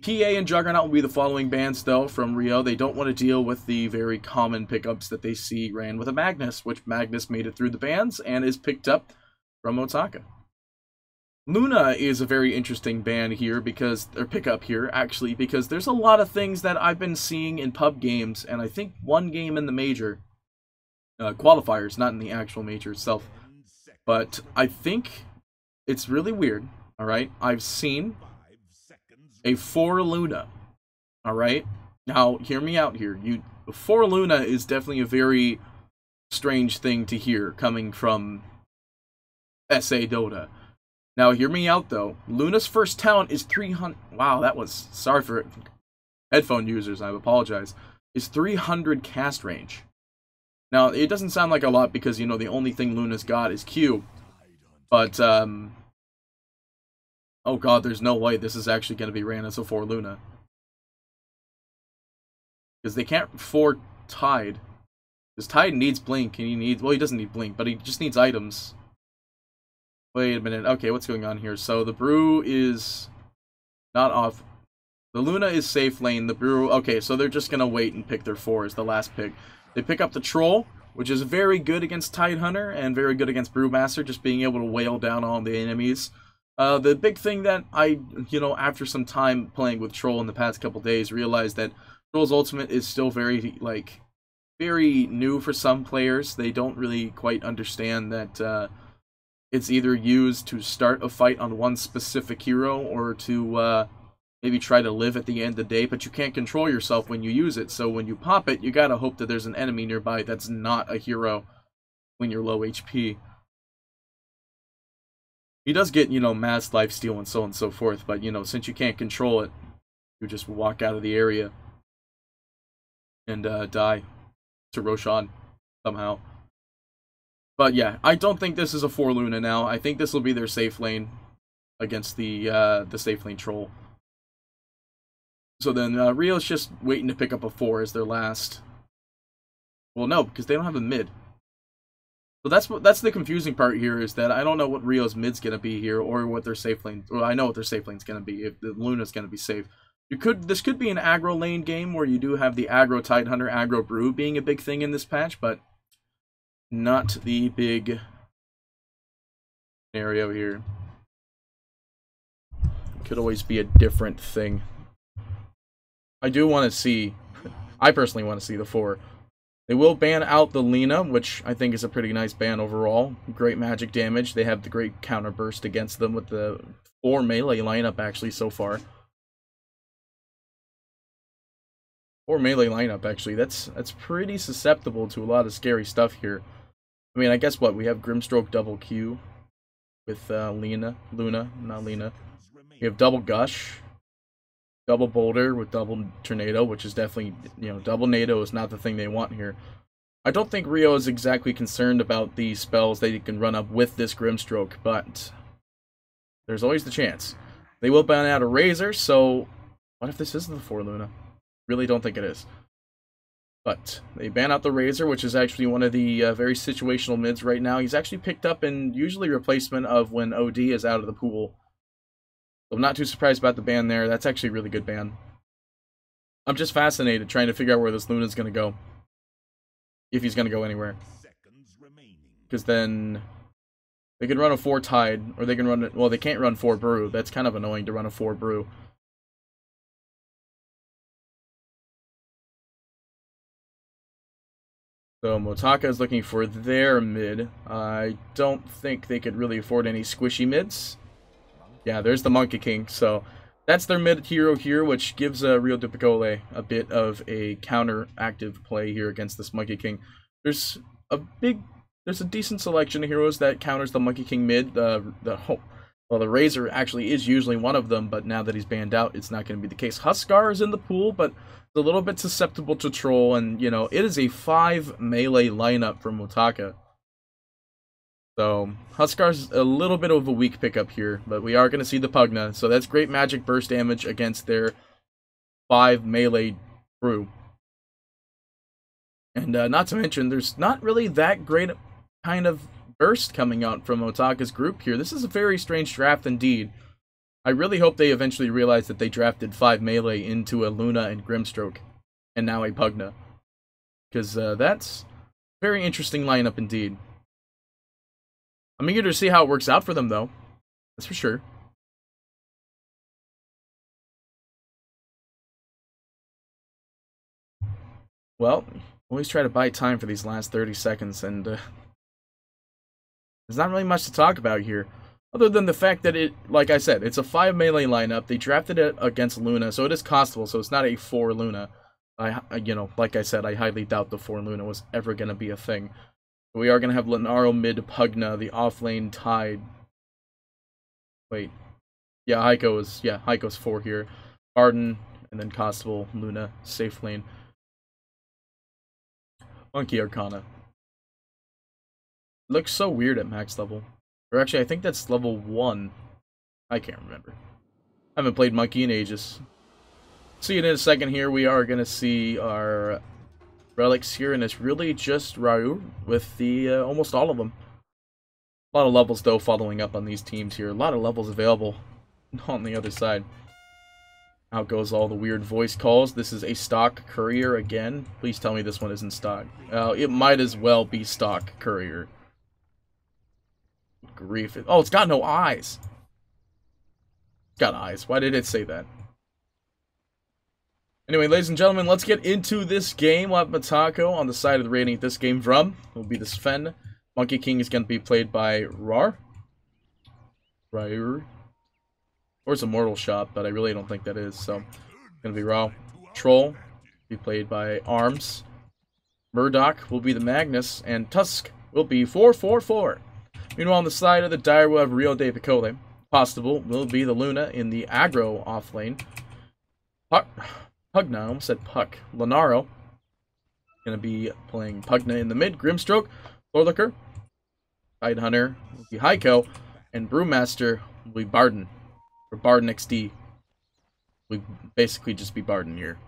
PA and Juggernaut will be the following bans, though, from Rio. They don't want to deal with the very common pickups that they see ran with a Magnus, which Magnus made it through the bans and is picked up from Motaka. Luna is a very interesting ban here, because, or pickup here, actually, because there's a lot of things that I've been seeing in pub games, and I think one game in the major, qualifiers, not in the actual major itself, but I think it's really weird, alright? I've seen a 4 Luna, alright? Now, hear me out here. 4 Luna is definitely a very strange thing to hear coming from SA Dota. Now, hear me out, though. Luna's first talent is 300... Wow, that was... Sorry for headphone users, I apologize. Is 300 cast range. Now, it doesn't sound like a lot because, you know, the only thing Luna's got is Q. But, oh god, there's no way this is actually going to be ran as a 4 Luna. Because they can't 4 Tide. Because Tide needs Blink, and he needs... Well, he doesn't need Blink, but he just needs items. Wait a minute. Okay, what's going on here? So the Brew is not off. The Luna is safe lane. The Brew... Okay, so they're just going to wait and pick their 4 as the last pick. They pick up the Troll, which is very good against Tidehunter and very good against Brewmaster, just being able to wail down on the enemies. The big thing that I, you know, after some time playing with Troll in the past couple days, realized that Troll's ultimate is still very, like, very new for some players. They don't really quite understand that, it's either used to start a fight on one specific hero or to maybe try to live at the end of the day, but you can't control yourself when you use it, so when you pop it, you gotta hope that there's an enemy nearby that's not a hero when you're low HP. He does get, you know, mass lifesteal and so on and so forth, but, you know, since you can't control it, you just walk out of the area and die to Roshan somehow. But yeah, I don't think this is a 4 Luna now. I think this will be their safe lane against the safe lane Troll. So then Rio's just waiting to pick up a 4 as their last. Well, no, because they don't have a mid. So that's the confusing part here, is that I don't know what Rio's mid's gonna be here or what their safe lane. Well, I know what their safe lane's gonna be. If the Luna's gonna be safe, this could be an aggro lane game where you do have the aggro Tidehunter, aggro Brew being a big thing in this patch, but not the big scenario here. It could always be a different thing. I do want to see, I personally want to see the 4. They will ban out the Lina, which I think is a pretty nice ban overall. Great magic damage. They have the great counter burst against them with the 4 melee lineup actually so far. 4 melee lineup actually. That's pretty susceptible to a lot of scary stuff here. I mean, I guess what? We have Grimstroke double Q with Luna, not Lena. We have double Gush, double Boulder with double Tornado, which is definitely, you know, double NATO is not the thing they want here. I don't think Rio is exactly concerned about the spells that he can run up with this Grimstroke, but there's always the chance. They will ban out a Razor, so what if this isn't the 4 Luna? Really don't think it is. But they ban out the Razor, which is actually one of the very situational mids right now. He's actually picked up in usually replacement of when OD is out of the pool. So I'm not too surprised about the ban there. That's actually a really good ban. I'm just fascinated trying to figure out where this Luna's going to go. If he's going to go anywhere. Because then they can run a 4 Tide, or they can run, well, they can't run 4 Brew. That's kind of annoying to run a 4 Brew. So Motaka is looking for their mid. I don't think they could really afford any squishy mids. Yeah, there's the Monkey King. So that's their mid hero here, which gives Rio de Picolé a bit of a counter-active play here against this Monkey King. There's a decent selection of heroes that counters the Monkey King mid. Well, the Razor actually is usually one of them, but now that he's banned out, it's not going to be the case. Huskar is in the pool, but it's a little bit susceptible to Troll, and, you know, it is a 5 melee lineup from Motaka. So, Huskar's a little bit of a weak pickup here, but we are going to see the Pugna, so that's great magic burst damage against their 5 melee Brew. And not to mention, there's not really that great kind of burst coming out from Motaka's group here. This is a very strange draft indeed. I really hope they eventually realize that they drafted 5 melee into a Luna and Grimstroke, and now a Pugna. Because that's a very interesting lineup indeed. I'm eager to see how it works out for them, though. That's for sure. Well, always try to buy time for these last 30 seconds, and there's not really much to talk about here. Other than the fact that it, like I said, it's a 5 melee lineup. They drafted it against Luna, so it is costable, so it's not a 4 Luna. You know, like I said, I highly doubt the 4 Luna was ever going to be a thing. We are going to have Lenaro mid Pugna, the offlane Tide. Wait. Yeah, Heiko's 4 here. Arden, and then Costable, Luna, safe lane. Monkey Arcana. Looks so weird at max level. Or actually, I think that's level 1. I can't remember. I haven't played Monkey in ages. See it in a second here. We are going to see our relics here, and it's really just Ryu with the almost all of them. A lot of levels, though, following up on these teams here. A lot of levels available on the other side. Out goes all the weird voice calls. This is a stock courier again. Please tell me this one isn't stock. It might as well be stock courier. Grief. Oh, it's got no eyes. It's got eyes. Why did it say that? Anyway, ladies and gentlemen, let's get into this game. We'll have Matako on the side of the rating this game from. Will be the Sven. Monkey King is going to be played by Rar. Ryur. Or it's a Mortal Shop, but I really don't think that is. So, it's going to be Raw. Troll, be played by Arms. Murdoch will be the Magnus, and Tusk will be 444. Meanwhile, on the side of the Dire, we'll have Rio de Picolé. Possible will be the Luna in the aggro off lane. Pugna, I almost said Puck. Lenaro, going to be playing Pugna in the mid. Grimstroke, Thorlicker. Tidehunter will be Heiko, and Brewmaster will be Barden. Or Barden XD. We basically just be Barden here.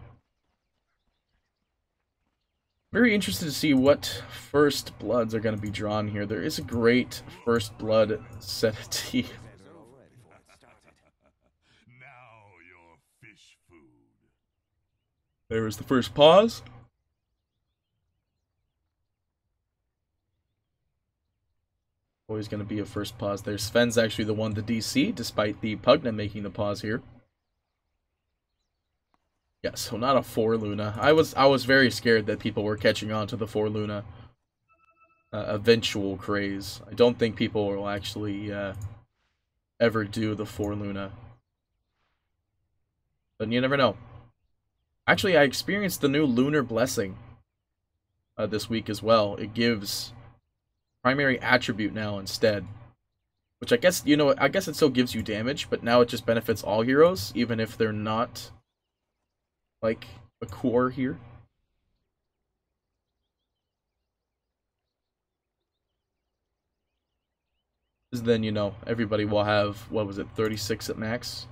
Very interested to see what first bloods are going to be drawn here. There is a great first blood set of teeth. There is the first pause. Always going to be a first pause there. Sven's actually the one to DC, despite the Pugna making the pause here. Yeah, so not a 4 Luna. I was very scared that people were catching on to the 4 Luna eventual craze. I don't think people will actually ever do the 4 Luna. But you never know. Actually, I experienced the new Lunar Blessing this week as well. It gives primary attribute now instead. Which I guess, you know, I guess it still gives you damage, but now it just benefits all heroes, even if they're not, like, a core here. Because then, you know, everybody will have, what was it, 36 at max?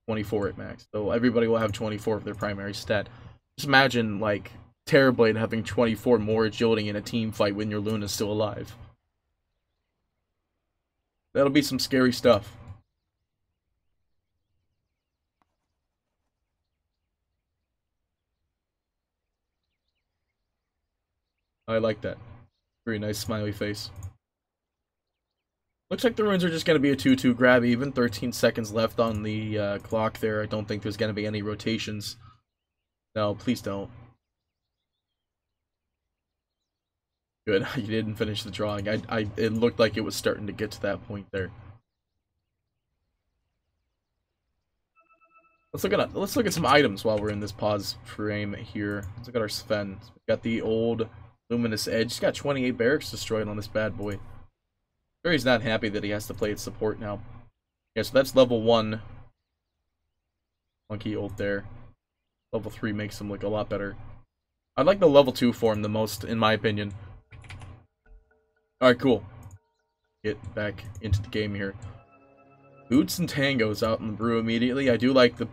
24 at max. So everybody will have 24 of their primary stat. Just imagine, like, Terrorblade having 24 more agility in a team fight when your Luna's still alive. That'll be some scary stuff. I like that. Very nice smiley face. Looks like the runes are just going to be a 2-2 grab even. 13 seconds left on the clock there. I don't think there's going to be any rotations. No, please don't. Good, you didn't finish the drawing. It looked like it was starting to get to that point there. Let's look at some items while we're in this pause frame here. Let's look at our Sven. We've got the old Luminous Edge. He's got 28 barracks destroyed on this bad boy. Sure, he's not happy that he has to play its support now. Yeah, so that's level 1. Monkey ult there. Level 3 makes him look a lot better. I like the level 2 form the most, in my opinion. Alright, cool. Get back into the game here. Boots and Tangos out in the brew immediately. I do like the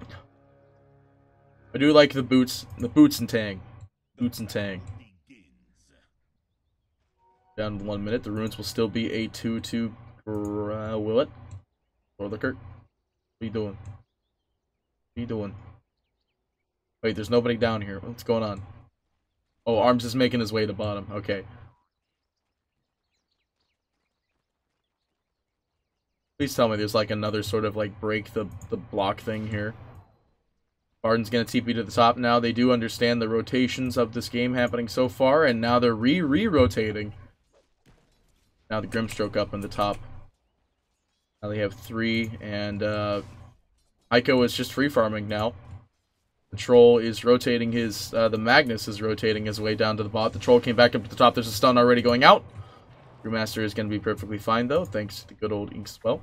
boots and Tang. Boots and Tang. Down to 1 minute. The runes will still be a 2-2. Will it? Or the Kurt. What are you doing? What are you doing? Wait, there's nobody down here. What's going on? Oh, Arms is making his way to bottom. Okay. Please tell me there's like another sort of like break the block thing here. Barton's gonna TP to the top now. They do understand the rotations of this game happening so far, and now they're re-rotating. Now the Grimstroke up in the top. Now they have 3, and Ico is just free farming now. The Troll is rotating his, the Magnus is rotating his way down to the bot. The Troll came back up to the top. There's a stun already going out. Brewmaster is going to be perfectly fine, though, thanks to the good old Ink Spell.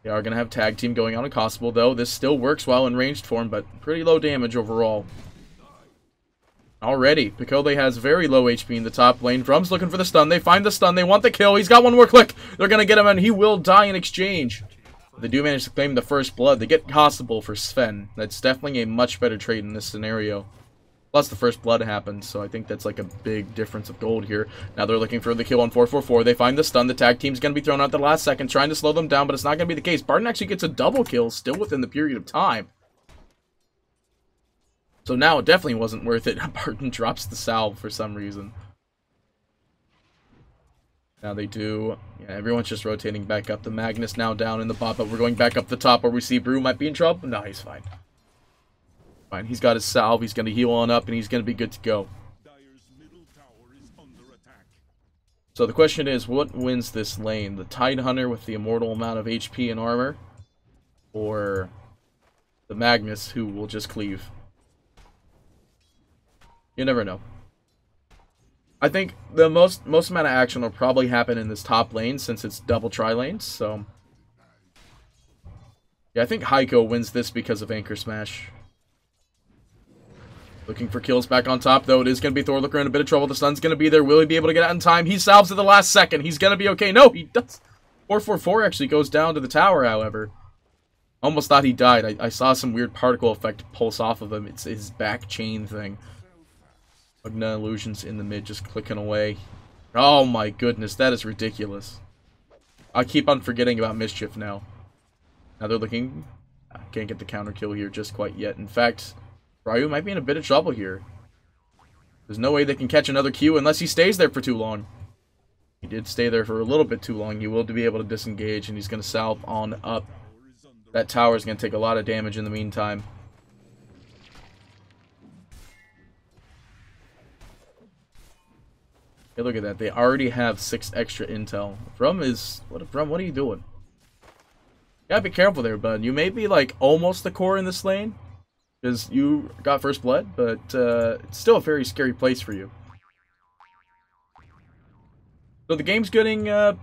They are going to have Tag Team going on Impossible, though. This still works well in ranged form, but pretty low damage overall. Already, picolé has very low HP in the top lane. Drum's looking for the stun. They find the stun. They want the kill. He's got one more click. They're going to get him, and he will die in exchange. They do manage to claim the first blood. They get Costable for Sven. That's definitely a much better trade in this scenario. Plus, the first blood happens, so I think that's like a big difference of gold here. Now they're looking for the kill on 444. They find the stun. The tag team's going to be thrown out the last second, trying to slow them down, but it's not going to be the case. Barton actually gets a double kill still within the period of time. So now it definitely wasn't worth it. Barton drops the salve for some reason. Now they do. Yeah, everyone's just rotating back up. The Magnus now down in the bot, but we're going back up the top where we see Brew might be in trouble. No, he's fine. Fine, he's got his salve. He's going to heal on up, and he's going to be good to go. So the question is, what wins this lane? The Tidehunter with the immortal amount of HP and armor? Or the Magnus, who will just cleave? You never know. I think the most amount of action will probably happen in this top lane since it's double tri-lanes, so... Yeah, I think Heiko wins this because of Anchor Smash. Looking for kills back on top, though. It is going to be Thorlicker in a bit of trouble. The sun's going to be there. Will he be able to get out in time? He salves at the last second. He's going to be okay. No, he does. 444 actually goes down to the tower, however. Almost thought he died. I saw some weird particle effect pulse off of him. It's his back chain thing. Magna Illusions in the mid, just clicking away. Oh my goodness, that is ridiculous. I keep on forgetting about Mischief now. Now they're looking... Can't get the counter kill here just quite yet. In fact, Ryu might be in a bit of trouble here. There's no way they can catch another Q unless he stays there for too long. He did stay there for a little bit too long. He will be able to disengage, and he's going to salve on up. That tower is going to take a lot of damage in the meantime. Hey, look at that. They already have 6 extra intel. Brum is... Brum, what are you doing? You gotta be careful there, bud. You may be, like, almost the core in this lane. Because you got first blood, but it's still a very scary place for you. So the game's getting... I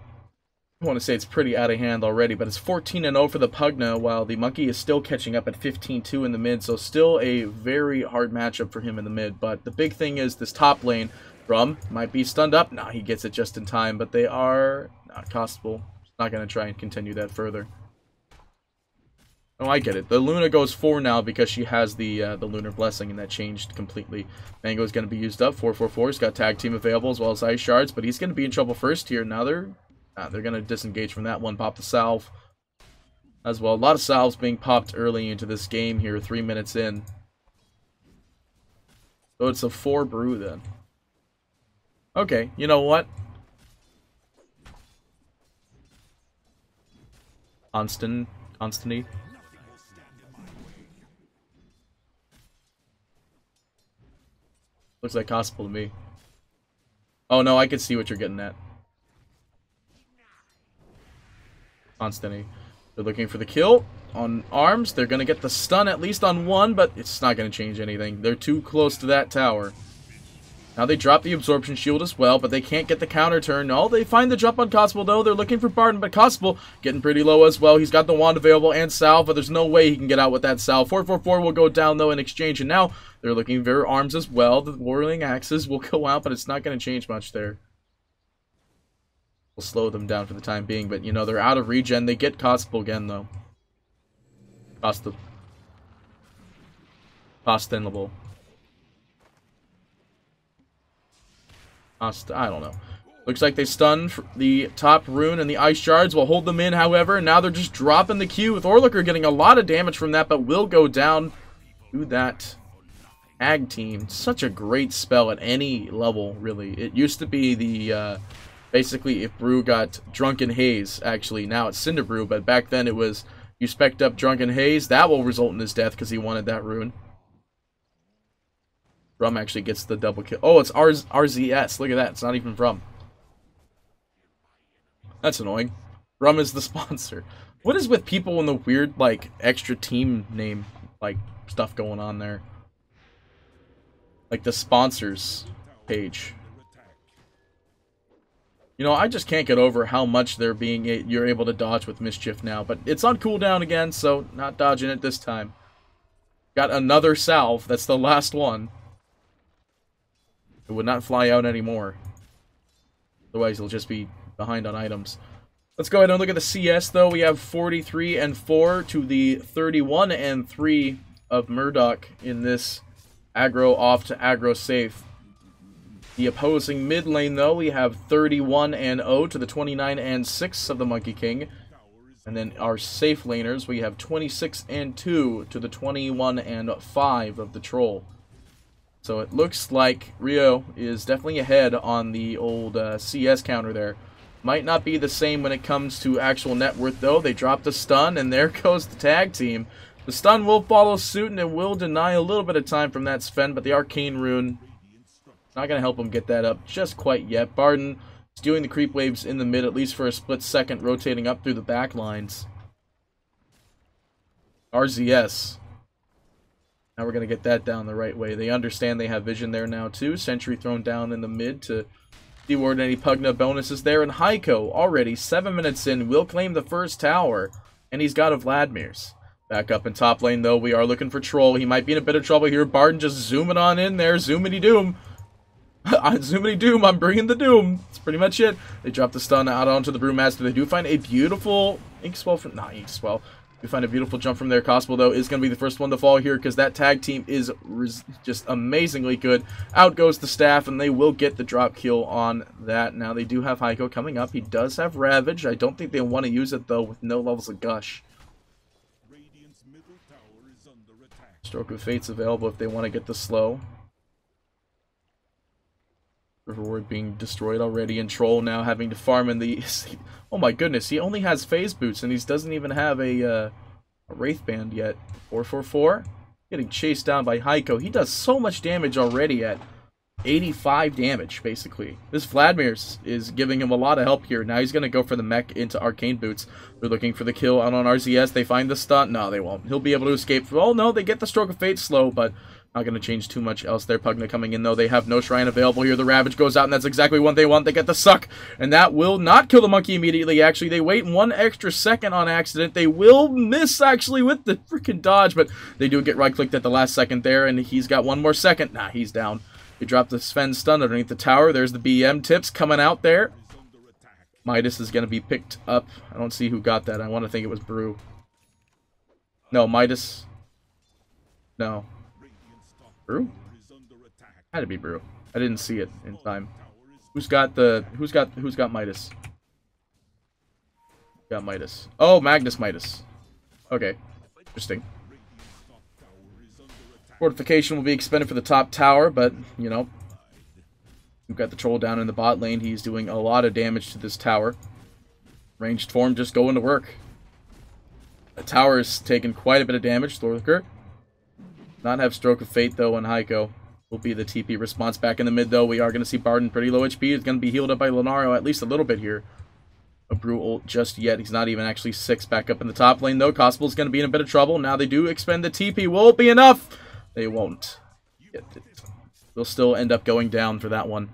want to say it's pretty out of hand already, but it's 14-0 for the Pugna, while the Monkey is still catching up at 15-2 in the mid. So still a very hard matchup for him in the mid. But the big thing is this top lane... Brum might be stunned up. Nah, he gets it just in time, but they are not costable. Not going to try and continue that further. Oh, I get it. The Luna goes 4 now because she has the Lunar Blessing, and that changed completely. Mango is going to be used up. 444's got Tag Team available as well as Ice Shards, but he's going to be in trouble first here. Now they're going to disengage from that one. Pop the salve as well. A lot of salves being popped early into this game here, 3 minutes in. So it's a 4 brew then. Okay, you know what? Constantly. Looks like gospel to me. Oh no, I can see what you're getting at. Constantly. They're looking for the kill on Arms. They're gonna get the stun at least on one, but it's not gonna change anything. They're too close to that tower. Now they drop the Absorption Shield as well, but they can't get the counter turn. No, they find the drop on Costable, though. They're looking for Barton, but Costable getting pretty low as well. He's got the wand available and salve, but there's no way he can get out with that salve. 444 will go down, though, in exchange, and now they're looking for Arms as well. The Whirling Axes will go out, but it's not going to change much there. We'll slow them down for the time being, but, you know, they're out of regen. They get Costable again, though. Costanable. I don't know. Looks like they stun the top rune, and the ice shards will hold them in, however. Now they're just dropping the Q, with Orlicker getting a lot of damage from that, but will go down to that tag team. Such a great spell at any level, really. It used to be the, basically, if Brew got Drunken Haze, actually. Now it's Cinder Brew, but back then it was, you spec'd up Drunken Haze, that will result in his death because he wanted that rune. Rum actually gets the double kill. Oh, it's RZS. Look at that. It's not even Rum. That's annoying. Rum is the sponsor. What is with people in the weird, like, extra team name, like, stuff going on there? Like the sponsors page. You know, I just can't get over how much they're being, you're able to dodge with Mischief now. But it's on cooldown again, so not dodging it this time. Got another salve. That's the last one. It would not fly out anymore. Otherwise, he'll just be behind on items. Let's go ahead and look at the CS, though. We have 43-4 to the 31-3 of Murdoch in this aggro off to aggro safe. The opposing mid lane, though, we have 31-0 to the 29-6 of the Monkey King. And then our safe laners, we have 26-2 to the 21-5 of the Troll. So it looks like Rio is definitely ahead on the old CS counter there. Might not be the same when it comes to actual net worth, though. They dropped the stun, and there goes the tag team. The stun will follow suit, and it will deny a little bit of time from that Sven, but the Arcane Rune not going to help him get that up just quite yet. Barden is doing the creep waves in the mid, at least for a split second, rotating up through the back lines. RZS. Now we're going to get that down the right way. They understand they have vision there now, too. Sentry thrown down in the mid to reward any Pugna bonuses there. And Heiko, already 7 minutes in, will claim the first tower. And he's got a Vladmir's. Back up in top lane, though, we are looking for Troll. He might be in a bit of trouble here. Barden just zooming on in there. Zoomity doom. Zoomity doom. I'm bringing the doom. That's pretty much it. They drop the stun out onto the Brewmaster. They do find a beautiful Inkswell from... Not Inkswell. We find a beautiful jump from there. Cosmo, though, is going to be the first one to fall here because that tag team is just amazingly good. Out goes the staff, and they will get the drop kill on that. Now, they do have Heiko coming up. He does have Ravage. I don't think they want to use it, though, with no levels of Gush. Stroke of Fate's available if they want to get the slow. Riverward being destroyed already, and Troll now having to farm in the... Oh my goodness, he only has phase boots, and he doesn't even have a Wraith Band yet. 444, getting chased down by Heiko. He does so much damage already at 85 damage, basically. This Vladmir's is giving him a lot of help here. Now he's going to go for the mech into Arcane Boots. They're looking for the kill out on RZS. They find the stun. No, they won't. He'll be able to escape. Oh, no, they get the Stroke of Fate slow, but not going to change too much else there. Pugna coming in, though. They have no Shrine available here. The Ravage goes out, and that's exactly what they want. They get the Suck, and that will not kill the Monkey immediately. Actually, they wait 1 extra second on accident. They will miss, actually, with the freaking dodge, but they do get right-clicked at the last second there, and he's got 1 more second. Nah, he's down. They drop the Sven stun underneath the tower. There's the BM tips coming out there. Midas is going to be picked up. I don't see who got that. I want to think it was Brew. No, Midas. No. Brew? Had to be Brew. I didn't see it in time. Who's got Midas? Got Midas. Oh, Magnus Midas. Okay. Interesting. Fortification will be expended for the top tower, but, you know, we've got the Troll down in the bot lane. He's doing a lot of damage to this tower. Ranged form just going to work. The tower is taking quite a bit of damage. Thorliker. Not have Stroke of Fate, though, and Heiko will be the TP response. Back in the mid, though, we are going to see Barden pretty low HP. He's going to be healed up by Lenaro at least a little bit here. A Brew ult just yet. He's not even actually 6 back up in the top lane, though. Cosmos going to be in a bit of trouble. Now they do expend the TP. Will it be enough? They won't. They'll still end up going down for that one.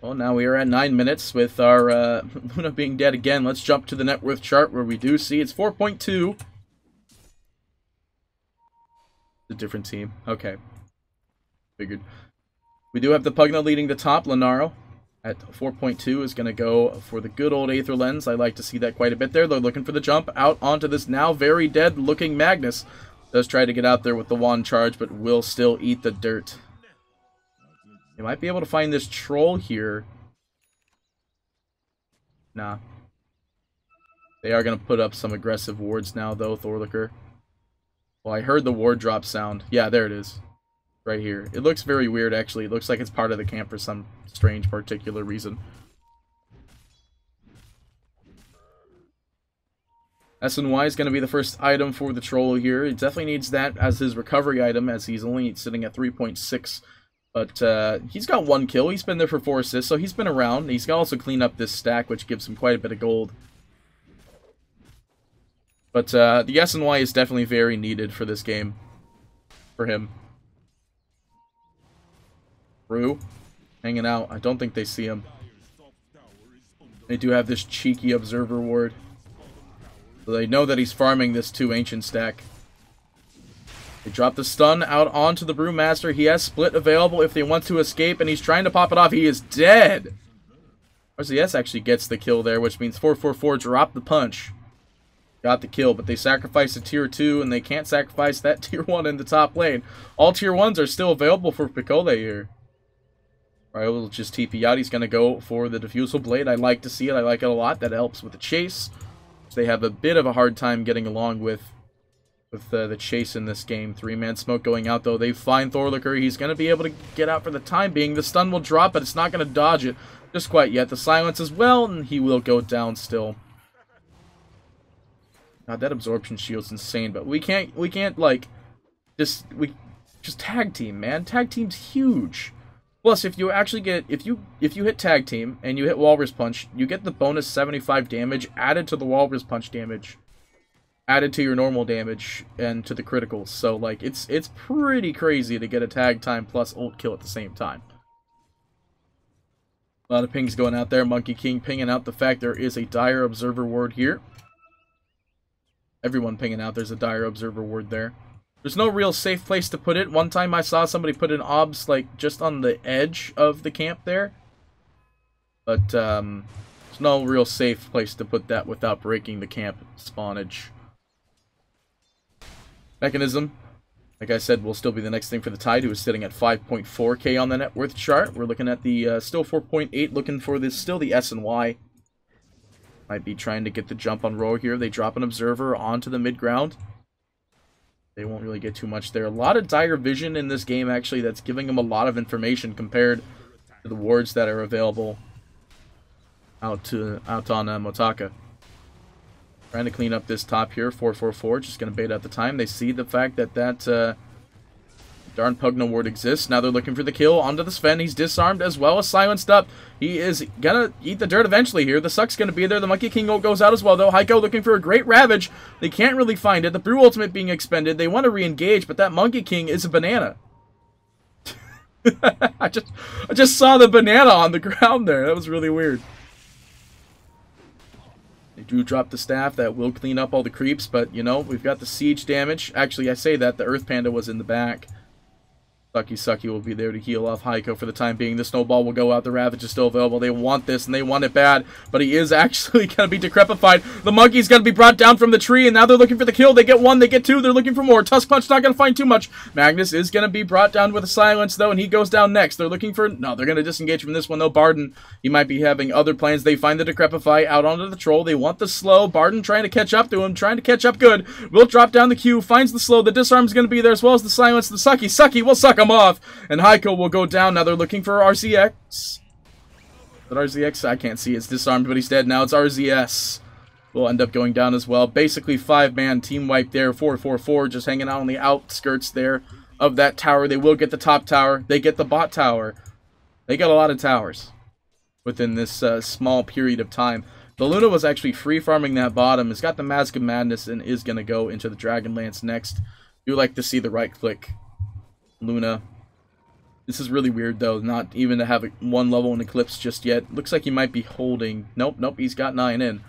Well, now we are at 9 minutes with our Luna being dead again. Let's jump to the net worth chart where we do see it's 4.2. A different team. Okay. Figured. We do have the Pugna leading the top. Lenaro at 4.2 is going to go for the good old Aether Lens. I like to see that quite a bit there. They're looking for the jump out onto this now very dead looking Magnus. Does try to get out there with the wand charge, but will still eat the dirt. They might be able to find this troll here. Nah. They are going to put up some aggressive wards now, though, Thorlicker. Well, I heard the ward drop sound. Yeah, there it is. Right here. It looks very weird, actually. It looks like it's part of the camp for some strange particular reason. SNY is going to be the first item for the troll here. He definitely needs that as his recovery item, as he's only sitting at 3.6. But he's got 1 kill. He's been there for 4 assists, so he's been around. He's got to also clean up this stack, which gives him quite a bit of gold. But the SNY is definitely very needed for this game. For him. Rue, hanging out. I don't think they see him. They do have this cheeky observer ward. So they know that he's farming this 2 ancient stack. They drop the stun out onto the Brewmaster. He has split available if they want to escape, and he's trying to pop it off. He is dead! RCS actually gets the kill there, which means 444 drop the punch. Got the kill, but they sacrifice a tier 2, and they can't sacrifice that tier 1 in the top lane. All tier 1s are still available for picolé here. Alright, we'll just TP out. He's going to go for the Diffusal Blade. I like to see it. I like it a lot. That helps with the chase. They have a bit of a hard time getting along with the chase in this game. 3-man smoke going out, though. They find Thorlicker. He's going to be able to get out for the time being. The stun will drop, but it's not going to dodge it just quite yet. The silence as well, and he will go down still. God, that absorption shield's insane, but we can't like just tag team, man. Tag team's huge. Plus, if you actually get if you hit tag team and you hit Walrus Punch, you get the bonus 75 damage added to the Walrus Punch damage, added to your normal damage and to the criticals. So like it's pretty crazy to get a tag time plus ult kill at the same time. A lot of pings going out there. Monkey King pinging out the fact there is a dire observer ward here. Everyone pinging out there's a dire observer ward there. There's no real safe place to put it. One time I saw somebody put an obs like just on the edge of the camp there. But there's no real safe place to put that without breaking the camp spawnage. Mechanism, like I said, will still be the next thing for the Tide, who is sitting at 5.4k on the net worth chart. We're looking at the still 4.8, looking for this still the SNY. Might be trying to get the jump on Row here. They drop an observer onto the mid ground. They won't really get too much there. A lot of dire vision in this game, actually, that's giving them a lot of information compared to the wards that are available out on Motaka. Trying to clean up this top here. 444, just going to bait out the time. They see the fact that darn Pugna ward exists. Now they're looking for the kill onto the Sven. He's disarmed as well as silenced up. He is gonna eat the dirt eventually here. The Suck's gonna be there. The Monkey King goes out as well, though. Heiko looking for a great Ravage. They can't really find it. The Brew Ultimate being expended. They want to re-engage, but that Monkey King is a banana. I just saw the banana on the ground there. That was really weird. They do drop the staff. That will clean up all the creeps, but, you know, we've got the siege damage. Actually, I say that. The Earth Panda was in the back. Sucky will be there to heal off Heiko for the time being. The snowball will go out. The Ravage is still available. They want this, and they want it bad. But he is actually going to be decrepified. The Monkey's going to be brought down from the tree, and now they're looking for the kill. They get 1, they get 2, they're looking for more. Tusk Punch not going to find too much. Magnus is going to be brought down with a silence, though, and he goes down next. They're looking for... No, they're going to disengage from this one, though. Barden, he might be having other plans. They find the Decrepify out onto the Troll. They want the slow. Barden trying to catch up to him, trying to catch up good. Will drop down the Q, finds the slow. The disarm's going to be there, as well as the silence. The Sucky will suck him off. And Heiko will go down. Now they're looking for RCX. Is it RZX? I can't see. It's disarmed, but he's dead. Now it's RZS. Will end up going down as well. Basically, 5-man team wipe there. 4-4-4, just hanging out on the outskirts there of that tower. They will get the top tower. They get the bot tower. They got a lot of towers within this small period of time. The Luna was actually free farming that bottom. It's got the Mask of Madness and is going to go into the Dragonlance next. Do like to see the right click. Luna. This is really weird, though, not even to have one level in Eclipse just yet. Looks like he might be holding... Nope, he's got 9 in.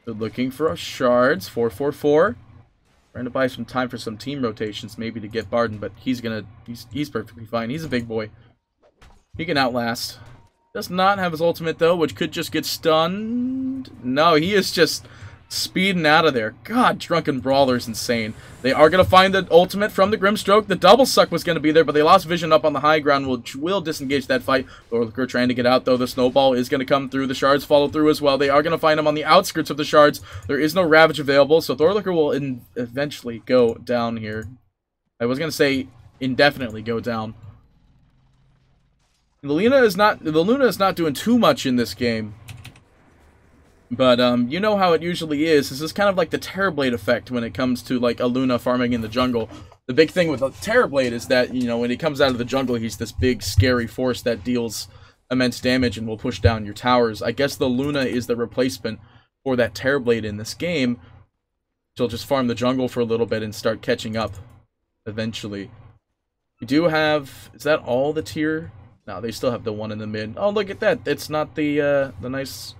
They're looking for shards. 4-4-4. Trying to buy some time for some team rotations, maybe to get Barden, but he's perfectly fine. He's a big boy. He can outlast. Does not have his ultimate, though, which could just get stunned. No, he is just Speeding out of there. God, Drunken Brawler's insane. They are going to find the ultimate from the Grimstroke. The double suck was going to be there, but they lost vision up on the high ground, which will disengage that fight. Thorlicker trying to get out, though. The snowball is going to come through. The shards follow through as well. They are going to find him on the outskirts of the shards. There is no Ravage available, so Thorlicker will eventually go down here. I was going to say indefinitely go down. The Luna is not doing too much in this game. But, you know how it usually is. This is kind of like the Terrorblade effect when it comes to, like, a Luna farming in the jungle. The big thing with a Terrorblade is that, you know, when he comes out of the jungle, he's this big, scary force that deals immense damage and will push down your towers. I guess the Luna is the replacement for that Terrorblade in this game. She'll just farm the jungle for a little bit and start catching up eventually. We do have... Is that all the tier? No, they still have the one in the mid. Oh, look at that. It's not the nice...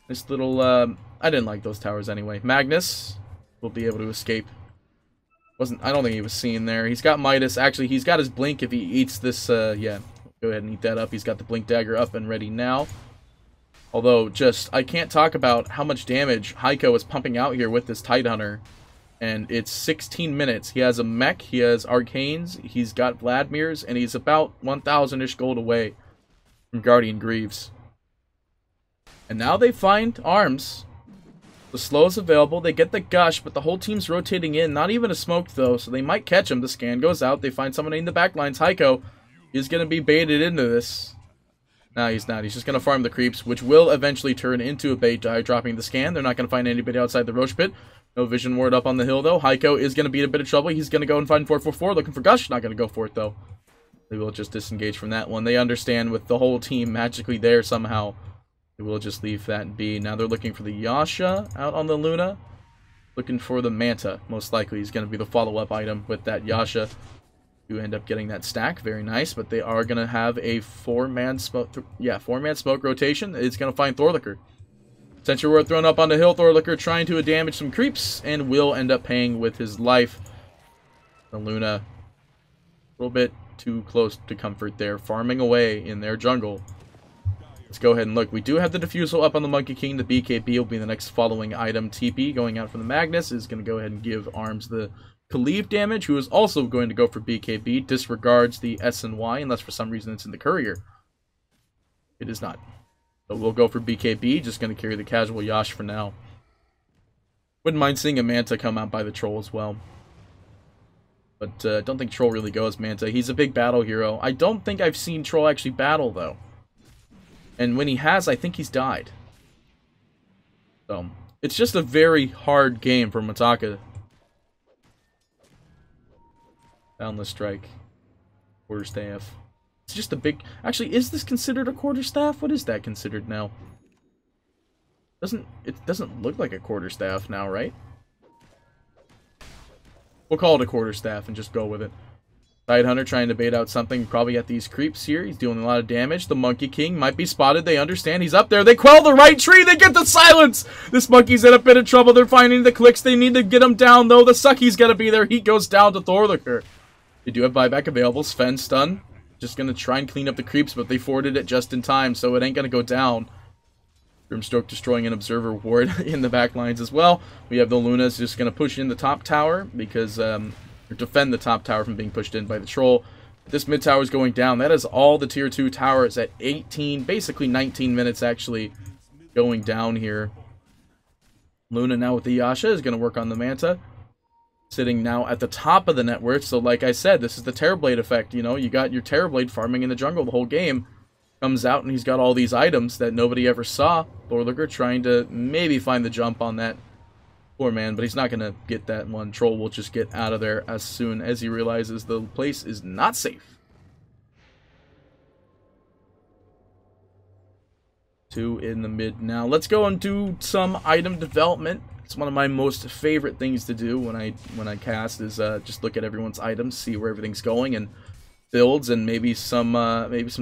This little, I didn't like those towers anyway. Magnus will be able to escape. I don't think he was seen there. He's got Midas. Actually, he's got his blink if he eats this, yeah. Go ahead and eat that up. He's got the blink dagger up and ready now. Although, I can't talk about how much damage Heiko is pumping out here with this Tidehunter. And it's 16 minutes. He has a mech, he has arcanes, he's got Vladmir's, and he's about 1,000-ish gold away from Guardian Greaves. And now they find arms. The slow is available. They get the gush, but the whole team's rotating in. Not even a smoke, though, so they might catch him. The scan goes out. They find someone in the back lines. Heiko is going to be baited into this. No, he's not. He's just going to farm the creeps, which will eventually turn into a bait by dropping the scan. They're not going to find anybody outside the Roach Pit. No vision ward up on the hill, though. Heiko is going to be in a bit of trouble. He's going to go and find 444, looking for Gush. Not going to go for it, though. They will just disengage from that one. They understand with the whole team magically there somehow. They will just leave that be. Now they're looking for the Yasha out on the Luna. Looking for the Manta. Most likely is going to be the follow-up item with that Yasha. You end up getting that stack. Very nice. But they are going to have a four-man smoke rotation. It's going to find Thorlicker. Sentry Ward thrown up on the hill. Thorlicker trying to damage some creeps. And will end up paying with his life. The Luna. A little bit too close to comfort there. Farming away in their jungle. Let's go ahead and look. We do have the Diffusal up on the Monkey King. The BKB will be the next following item. TP going out from the Magnus is going to go ahead and give Arms the Khalif damage, who is also going to go for BKB. Disregards the S and Y unless for some reason it's in the Courier. It is not. So we'll go for BKB. Just going to carry the casual Yash for now. Wouldn't mind seeing a Manta come out by the Troll as well. But don't think Troll really goes Manta. He's a big battle hero. I don't think I've seen Troll actually battle, though. And when he has, I think he's died. So, it's just a very hard game for Mataka. Boundless Strike. Quarterstaff. It's just a big... Actually, is this considered a quarterstaff? What is that considered now? It doesn't look like a quarterstaff now, right? We'll call it a quarterstaff and just go with it. Tidehunter trying to bait out something probably at these creeps here. He's doing a lot of damage. The Monkey King might be spotted. They understand he's up there. They quell the right tree. They get the silence. This monkey's in a bit of trouble. They're finding the clicks. They need to get him down, though. The Sucky's got to be there. Heat goes down to Thorlicker. They do have buyback available. Sven stun. Just going to try and clean up the creeps, but they forwarded it just in time, so it ain't going to go down. Grimstroke destroying an Observer ward in the back lines as well. We have the Lunas just going to push in the top tower because... defend the top tower from being pushed in by the Troll. This mid tower is going down. That is all the tier 2 towers at 18, basically 19 minutes actually going down here. Luna now with the Yasha is going to work on the Manta. Sitting now at the top of the net worth. So like I said, this is the Terrorblade effect. You know, you got your Terrorblade farming in the jungle the whole game. Comes out and he's got all these items that nobody ever saw. Thorlicker trying to maybe find the jump on that. Poor man, but he's not going to get that one. Troll will just get out of there as soon as he realizes the place is not safe. 2 in the mid now. Let's go and do some item development. It's one of my most favorite things to do when I cast is just look at everyone's items, see where everything's going, and builds, and maybe some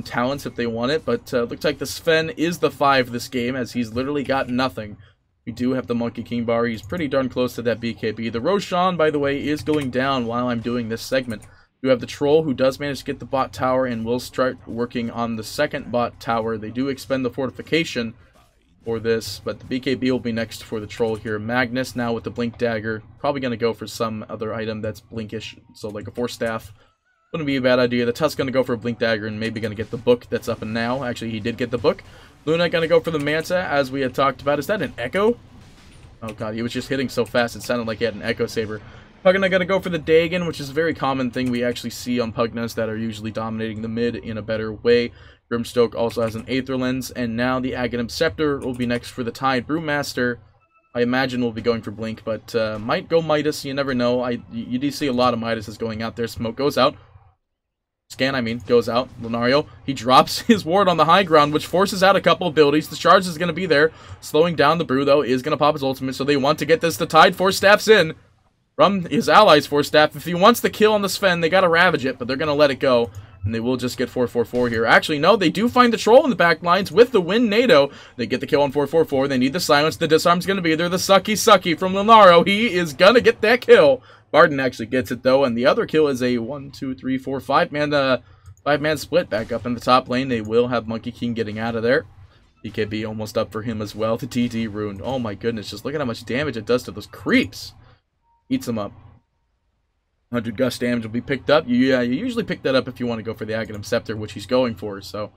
talents if they want it. But looks like the Sven is the 5 this game, as he's literally got nothing. We do have the Monkey King bar. He's pretty darn close to that BKB. The Roshan, by the way, is going down while I'm doing this segment. You have the Troll, who does manage to get the bot tower and will start working on the second bot tower. They do expend the fortification, for this, but the BKB will be next for the troll here. Magnus now with the blink dagger, probably going to go for some other item that's blinkish, so like a force staff. Wouldn't be a bad idea. The Tusk going to go for a blink dagger and maybe going to get the book that's up and now. Actually, he did get the book. Luna going to go for the Manta, as we had talked about. Is that an Echo? Oh god, he was just hitting so fast it sounded like he had an Echo Saber. Pugna going to go for the Dagon, which is a very common thing we actually see on Pugnas that are usually dominating the mid in a better way. Grimstoke also has an Aether Lens, and now the Aghanim Scepter will be next for the Tide. Brewmaster, I imagine, will be going for Blink, but might go Midas, you never know. You do see a lot of Midases going out there. Smoke goes out. Scan, I mean, goes out. Lunario, he drops his ward on the high ground, which forces out a couple abilities. The charge is going to be there. Slowing down the Brew, though, is going to pop his ultimate, so they want to get this. The Tide Force Staffs in from his allies' Force Staff. If he wants the kill on the Sven, they got to Ravage it, but they're going to let it go. And they will just get 444 here. Actually, no, they do find the Troll in the back lines with the Wind NATO. They get the kill on 444. They need the silence. The disarm's going to be there. The Sucky from Lunario. He is going to get that kill. Barden actually gets it, though. And the other kill is a 1, 2, 3, 4, 5-man split back up in the top lane. They will have Monkey King getting out of there. BKB almost up for him as well. The TD ruined. Oh my goodness, just look at how much damage it does to those creeps. Eats them up. 100 gust damage will be picked up. You usually pick that up if you want to go for the Aghanim Scepter, which he's going for, so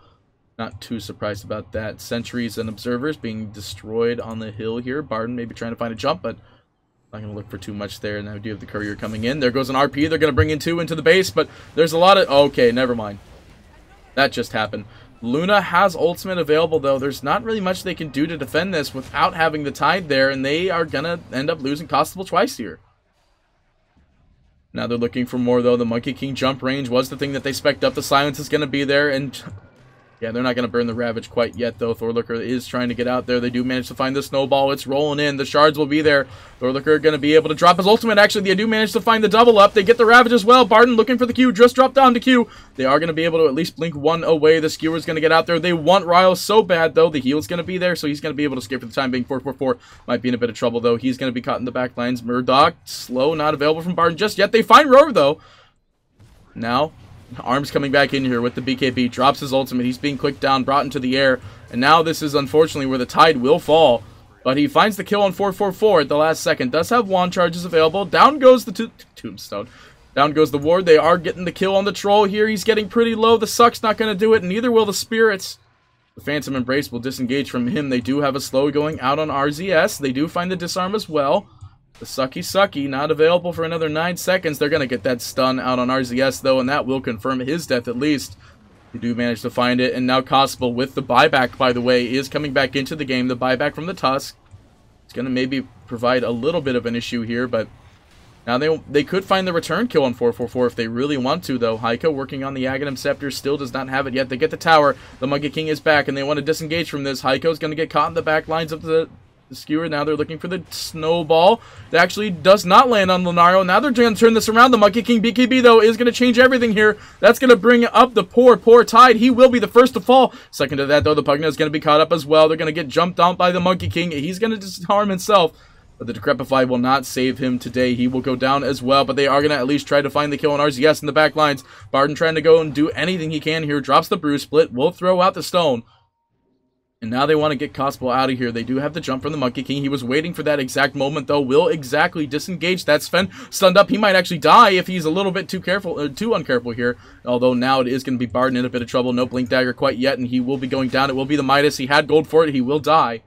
not too surprised about that. Sentries and Observers being destroyed on the hill here. Barden maybe trying to find a jump, but not going to look for too much there. Now we do have the Courier coming in. There goes an RP. They're going to bring in 2 into the base, but there's a lot of... Okay, never mind. That just happened. Luna has ultimate available, though. There's not really much they can do to defend this without having the Tide there, and they are going to end up losing Constable twice here. Now they're looking for more, though. The Monkey King jump range was the thing that they spec'd up. The silence is going to be there, and... Yeah, they're not going to burn the Ravage quite yet, though. Thorlicker is trying to get out there. They do manage to find the Snowball. It's rolling in. The Shards will be there. Thorlicker going to be able to drop his ultimate. Actually, they do manage to find the double up. They get the Ravage as well. Barden looking for the Q. Just dropped down to Q. They are going to be able to at least blink 1 away. The Skewer's going to get out there. They want Ryle so bad, though. The heal's going to be there, so he's going to be able to escape for the time being. 444 might be in a bit of trouble, though. He's going to be caught in the back lines. Murdoch, slow, not available from Barden just yet. They find Rover, though. Now... Arms coming back in here with the BKB, drops his ultimate, he's being clicked down, brought into the air, and now this is unfortunately where the Tide will fall, but he finds the kill on 444 at the last second, does have wand charges available, down goes the tombstone, down goes the ward, they are getting the kill on the Troll here, he's getting pretty low, the Suck's not going to do it, and neither will the Spirits. The Phantom Embrace will disengage from him, they do have a slow going out on RZS, they do find the disarm as well. The Sucky, not available for another 9 seconds. They're going to get that stun out on RZS, though, and that will confirm his death at least. They do manage to find it, and now Constable with the buyback, by the way, is coming back into the game. The buyback from the Tusk. It's going to maybe provide a little bit of an issue here, but now they could find the return kill on 444 if they really want to, though. Heiko working on the Aghanim Scepter still does not have it yet. They get the tower. The Monkey King is back, and they want to disengage from this. Heiko's going to get caught in the back lines of the Skewer. Now they're looking for the Snowball. It actually does not land on Lunario. Now they're trying to turn this around. The Monkey King BKB, though, is going to change everything here. That's going to bring up the poor Tide. He will be the first to fall. Second to that, though, the Pugna is going to be caught up as well. They're going to get jumped out by the Monkey King. He's going to disarm himself. But the Decrepify will not save him today. He will go down as well. But they are going to at least try to find the kill on RZS in the back lines. Barden trying to go and do anything he can here. Drops the Brew Split. Will throw out the Stone. And now they want to get Constable out of here. They do have the jump from the Monkey King. He was waiting for that exact moment, though. Will exactly disengage that Sven. Stunned up. He might actually die if he's a little bit too uncareful here. Although now it is going to be Barden in a bit of trouble. No Blink Dagger quite yet, and he will be going down. It will be the Midas. He had gold for it. He will die.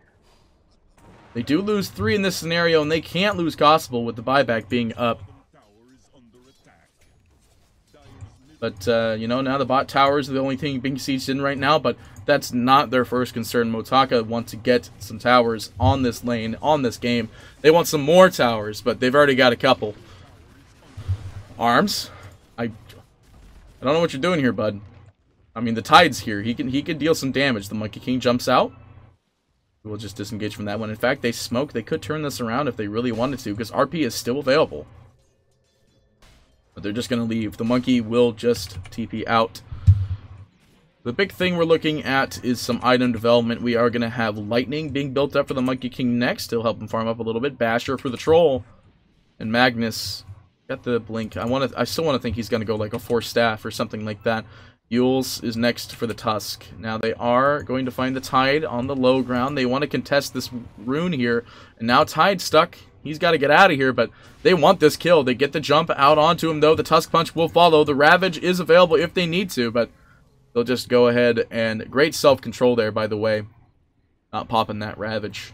They do lose 3 in this scenario, and they can't lose Constable with the buyback being up. But, you know, now the bot tower is the only thing being sieged in right now, but that's not their first concern. Motaka want to get some towers on this lane, on this game. They want some more towers, but they've already got a couple. Arms? I don't know what you're doing here, bud. I mean, the Tide's here. He can deal some damage. The Monkey King jumps out. We'll just disengage from that one. In fact, they smoke. They could turn this around if they really wanted to, because RP is still available. But they're just going to leave. The Monkey will just TP out. The big thing we're looking at is some item development. We are going to have Lightning being built up for the Monkey King next. He'll help him farm up a little bit. Basher for the Troll. And Magnus got the Blink. I still want to think he's going to go like a Force Staff or something like that. Yules is next for the Tusk. Now they are going to find the Tide on the low ground. They want to contest this rune here. And now Tide's stuck. He's got to get out of here, but they want this kill. They get the jump out onto him, though. The Tusk Punch will follow. The Ravage is available if they need to, but they'll just go ahead and... Great self-control there, by the way. Not popping that Ravage.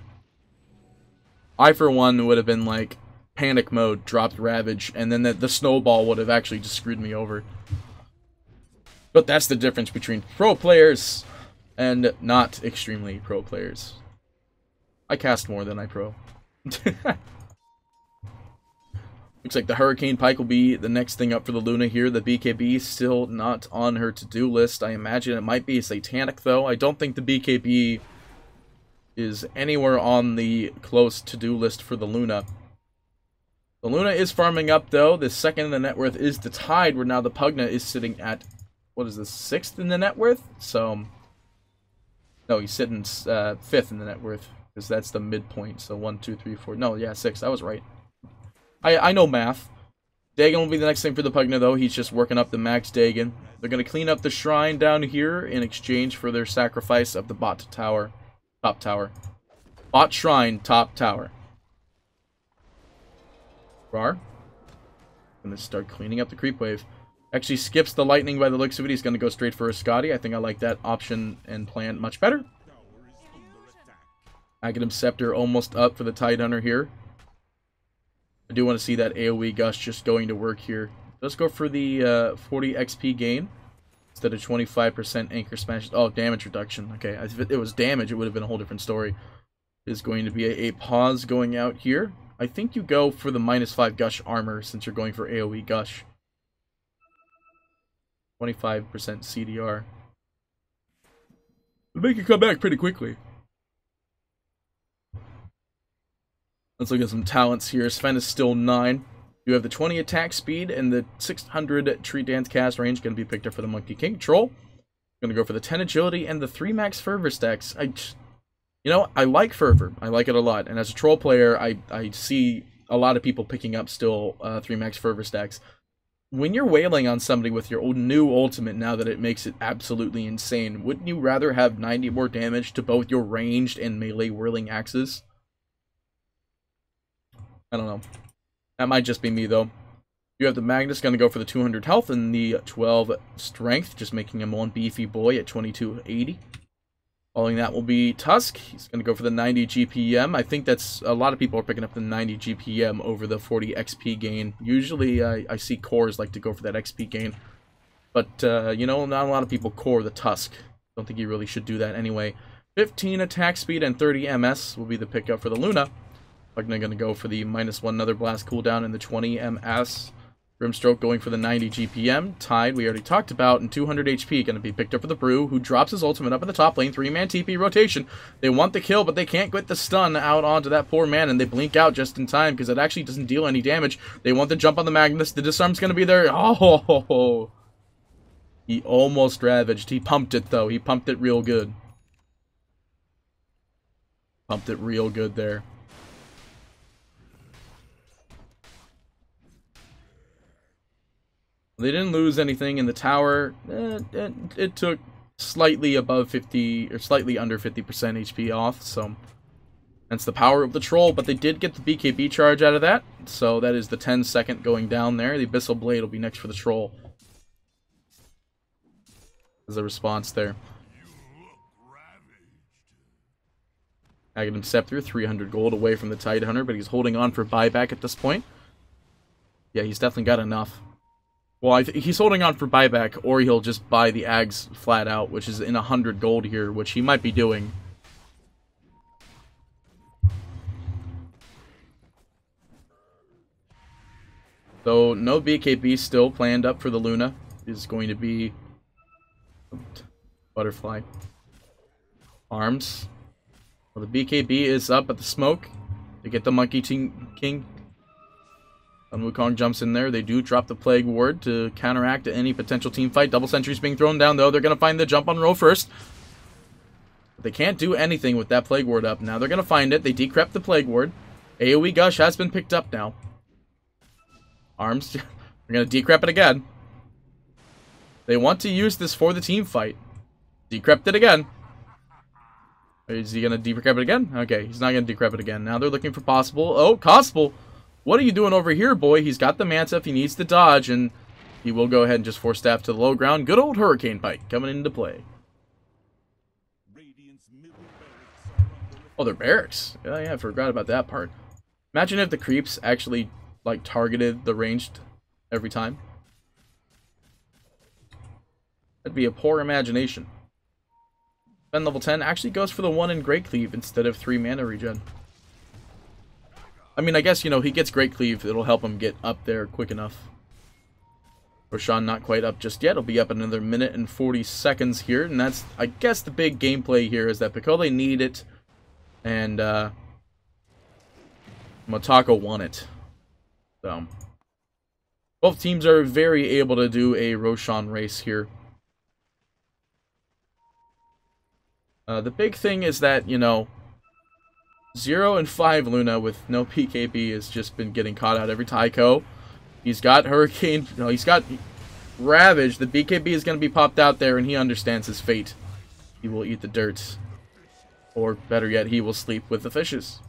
I, for one, would have been like, panic mode, dropped Ravage, and then the snowball would have actually just screwed me over. But that's the difference between pro players and not extremely pro players. I cast more than I pro. Looks like the Hurricane Pike will be the next thing up for the Luna here. The BKB still not on her to-do list. I imagine it might be a Satanic, though. I don't think the BKB is anywhere on the close to-do list for the Luna. The Luna is farming up, though. The second in the net worth is the Tide, where now the Pugna is sitting at... What is this, 6th in the net worth? So, no, he's sitting 5th in the net worth, because that's the midpoint. So 1, 2, 3, 4. No, yeah, 6. I was right. I know math. Dagon will be the next thing for the Pugna, though. He's just working up the max Dagon. They're going to clean up the shrine down here in exchange for their sacrifice of the bot tower. Top tower. Bot shrine, top tower. Rar. Going to start cleaning up the creep wave. Actually skips the lightning by the looks of it. He's going to go straight for a Scotty. I think I like that option and plan much better. Aghanim Scepter almost up for the Tidehunter here. I do want to see that AoE Gush just going to work here. Let's go for the 40 XP gain instead of 25% Anchor Smash. Oh, damage reduction. Okay, if it was damage, it would have been a whole different story. Is going to be a pause going out here. I think you go for the -5 Gush armor since you're going for AoE Gush. 25% CDR. It'll make you come back pretty quickly. Let's look at some talents here. Sven is still 9. You have the 20 attack speed and the 600 tree dance cast range going to be picked up for the Monkey King. Troll, going to go for the 10 agility and the 3 max fervor stacks. You know, I like fervor. I like it a lot. And as a troll player, I see a lot of people picking up still 3 max fervor stacks. When you're wailing on somebody with your new ultimate, now that it makes it absolutely insane, wouldn't you rather have 90 more damage to both your ranged and melee whirling axes? I don't know. That might just be me, though. You have the Magnus going to go for the 200 health and the 12 strength, just making him one beefy boy at 2280. Following that will be Tusk. He's going to go for the 90 GPM. I think that's a lot of people are picking up the 90 GPM over the 40 XP gain. Usually I see cores like to go for that XP gain. But, you know, not a lot of people core the Tusk. Don't think you really should do that anyway. 15 attack speed and 30 MS will be the pickup for the Luna. Pugna going to go for the -1 Another Blast cooldown and the 20 MS. Grimstroke going for the 90 GPM. Tide, we already talked about, and 200 HP going to be picked up for the Brew, who drops his ultimate up in the top lane. 3-man TP rotation. They want the kill, but they can't get the stun out onto that poor man, and they blink out just in time because it actually doesn't deal any damage. They want the jump on the Magnus. The disarm's going to be there. Oh! He almost ravaged. He pumped it, though. He pumped it real good. Pumped it real good there. They didn't lose anything in the tower. It took slightly above 50, or slightly under 50% HP off, so that's the power of the troll, but they did get the BKB charge out of that, so that is the 10-second going down there. The Abyssal Blade will be next for the troll. As a response there. Aghanim Scepter, 300 gold away from the Tidehunter, but he's holding on for buyback at this point. Yeah, he's definitely got enough. Well, he's holding on for buyback, or he'll just buy the Ags flat out, which is in 100 gold here, which he might be doing. So, no BKB still planned up for the Luna. It is going to be Butterfly. Arms. Well, the BKB is up at the smoke to get the Monkey King. Wukong jumps in there. They do drop the Plague Ward to counteract any potential team fight. Double sentries being thrown down, though. They're going to find the jump on row first. But they can't do anything with that Plague Ward up. Now they're going to find it. They decrep the Plague Ward. AoE Gush has been picked up now. Arms. They're going to decrep it again. They want to use this for the team fight. Decrepit it again. Is he going to decrepit it again? Okay, he's not going to decrepit again. Now they're looking for Possible. Oh, Possible! What are you doing over here, boy? He's got the Manta if he needs to dodge, and he will go ahead and just force staff to the low ground. Good old Hurricane Pike coming into play. Oh, they're barracks. Yeah, I forgot about that part. Imagine if the creeps actually, like, targeted the ranged every time. That'd be a poor imagination. Ben level 10 actually goes for the 1 in Great Cleave instead of 3 mana regen. I mean, I guess, you know, he gets Great Cleave. It'll help him get up there quick enough. Roshan not quite up just yet. He'll be up in another minute and 40 seconds here. And that's, I guess, the big gameplay here is that picolé need it. And, Motocare won it. So, both teams are very able to do a Roshan race here. The big thing is that, you know, 0 and 5 Luna with no PKB has just been getting caught out every Tycho. He's got Hurricane, no, he's got Ravage. The BKB is going to be popped out there, and he understands his fate. He will eat the dirt. Or, better yet, he will sleep with the fishes.